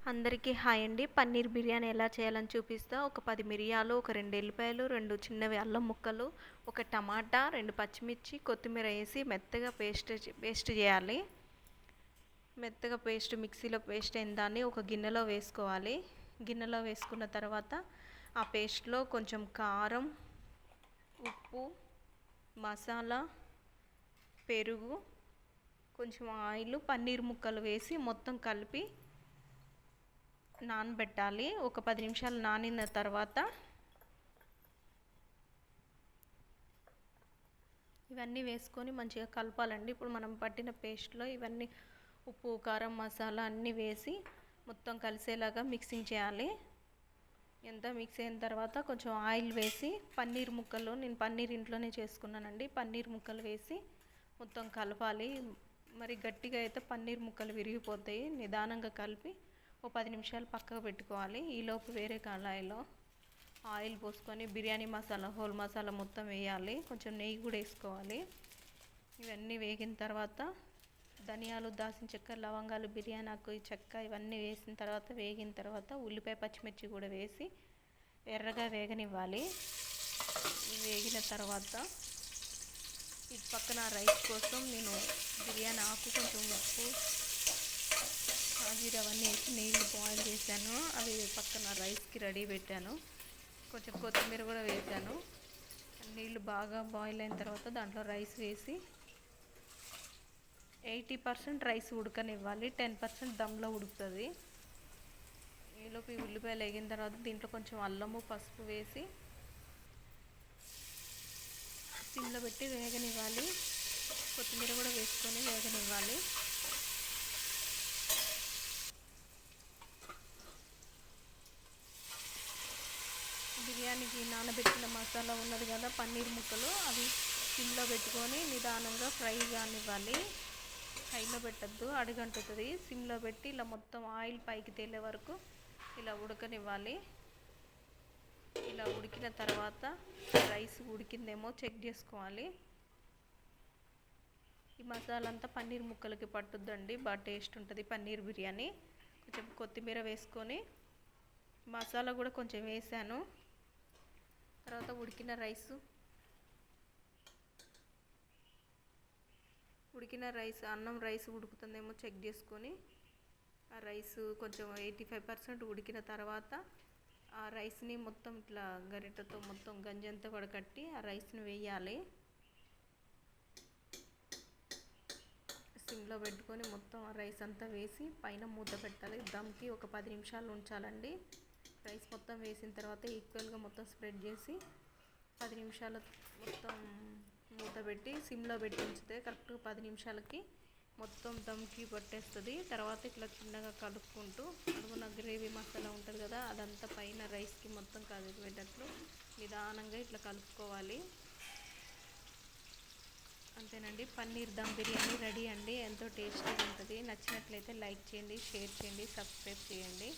అందరికీ హాయ్ అండి. పన్నీర్ బిర్యానీ ఎలా చేయాలని చూపిస్తా. ఒక 10 మిరియాలు, ఒక 2 ఎల్లిపాయలు, 2 చిన్నవి అల్లం ముక్కలు, ఒక టమాటా, 2 పచ్చిమిర్చి, కొత్తిమీర వేసి మెత్తగా పేస్ట్ చేయాలి. మెత్తగా మిక్సీలో పేస్ట్ అయిన దాన్ని ఒక గిన్నెలో వేసుకోవాలి. గిన్నెలో వేసుకున్న తర్వాత ఆ పేస్ట్లో కొంచెం కారం, ఉప్పు, మసాలా, పెరుగు, కొంచెం ఆయిల్, పన్నీర్ ముక్కలు వేసి మొత్తం కలిపి నానబెట్టాలి. ఒక 10 నిమిషాలు నానిన తర్వాత ఇవన్నీ వేసుకొని మంచిగా కలపాలండి. ఇప్పుడు మనం పట్టిన పేస్ట్లో ఇవన్నీ ఉప్పు, కారం, మసాలా అన్నీ వేసి మొత్తం కలిసేలాగా మిక్సింగ్ చేయాలి. ఎంత మిక్స్ అయిన తర్వాత కొంచెం ఆయిల్ వేసి పన్నీర్ ముక్కలు, నేను పన్నీర్ ఇంట్లోనే చేసుకున్నానండి, పన్నీర్ ముక్కలు వేసి మొత్తం కలపాలి. మరి గట్టిగా అయితే పన్నీర్ ముక్కలు విరిగిపోతాయి. నిదానంగా కలిపి ఓ 10 నిమిషాలు పక్కకు పెట్టుకోవాలి. ఈలోపు వేరే కళాయిలో ఆయిల్ పోసుకొని బిర్యానీ మసాలా, హోల్ మసాలా మొత్తం వేయాలి. కొంచెం నెయ్యి కూడా వేసుకోవాలి. ఇవన్నీ వేగిన తర్వాత ధనియాలు, దాల్చిన చెక్క, లవంగాలు, బిర్యానీ ఆకు, చెక్క ఇవన్నీ వేసిన తర్వాత వేగిన తర్వాత ఉల్లిపాయ, పచ్చిమిర్చి కూడా వేసి ఎర్రగా వేగనివ్వాలి. వేగిన తర్వాత ఇటు పక్కన రైస్ కోసం నేను బిర్యానీ ఆకు, కొంచెం ఉప్పు, జీరా అవన్నీ వేసి నీళ్ళు బాయిల్ చేశాను. అవి పక్కన రైస్కి రెడీ పెట్టాను. కొంచెం కొత్తిమీర కూడా వేసాను. నీళ్ళు బాగా బాయిల్ అయిన తర్వాత దాంట్లో రైస్ వేసి 80% రైస్ ఉడకనివ్వాలి. 10% దమ్లో ఉడుకుతుంది. ఈలోపు ఈ ఉల్లిపాయలు వేగిన తర్వాత దీంట్లో కొంచెం అల్లము, పసుపు వేసి సిమ్లో పెట్టి వేగనివ్వాలి. కొత్తిమీర కూడా వేసుకొని వేగనివ్వాలి. బిర్యానీకి నానబెట్టిన మసాలా ఉన్నది కదా, పన్నీర్ ముక్కలు, అవి సిమ్లో పెట్టుకొని నిదానంగా ఫ్రై కానివ్వాలి. హైలో పెట్టద్దు, అడుగంటుతుంది. సిమ్లో పెట్టి ఇలా మొత్తం ఆయిల్ పైకి తేలే వరకు ఇలా ఉడకనివ్వాలి. ఇలా ఉడికిన తర్వాత రైస్ ఉడికిందేమో చెక్ చేసుకోవాలి. ఈ మసాలా అంతా పన్నీర్ ముక్కలకి పట్టుద్దండి, బాగా టేస్ట్ ఉంటుంది పన్నీర్ బిర్యానీ. కొంచెం కొత్తిమీర వేసుకొని మసాలా కూడా కొంచెం వేసాను. తర్వాత ఉడికిన అన్నం రైస్ ఉడుకుతుందేమో చెక్ చేసుకొని ఆ రైస్ కొంచెం 85% ఉడికిన తర్వాత ఆ రైస్ని మొత్తం ఇట్లా గరిటెతో మొత్తం గంజంతా వడకట్టి ఆ రైస్ని వేయాలి. సిమ్లో పెట్టుకొని మొత్తం ఆ రైస్ అంతా వేసి పైన మూత పెట్టాలి. దమ్కి ఒక 10 నిమిషాలు ఉంచాలండి. రైస్ మొత్తం వేసిన తర్వాత ఈక్వల్గా మొత్తం స్ప్రెడ్ చేసి 10 నిమిషాలు మొత్తం మూత పెట్టి సిమ్లో పెట్టి ఉంచితే కరెక్ట్గా 10 నిమిషాలకి మొత్తం దమ్కి పట్టేస్తుంది. తర్వాత ఇట్లా చిన్నగా కలుపుకుంటూ అడుగున గ్రేవీ మసాలా ఉంటుంది కదా, అదంతా పైన రైస్కి మొత్తం కలిపేటట్లు నిదానంగా ఇట్లా కలుపుకోవాలి. అంతేనండి, పన్నీర్ దమ్ బిర్యానీ రెడీ అండి. ఎంతో టేస్టీగా ఉంటుంది. నచ్చినట్లయితే లైక్ చేయండి, షేర్ చేయండి, సబ్స్క్రైబ్ చేయండి.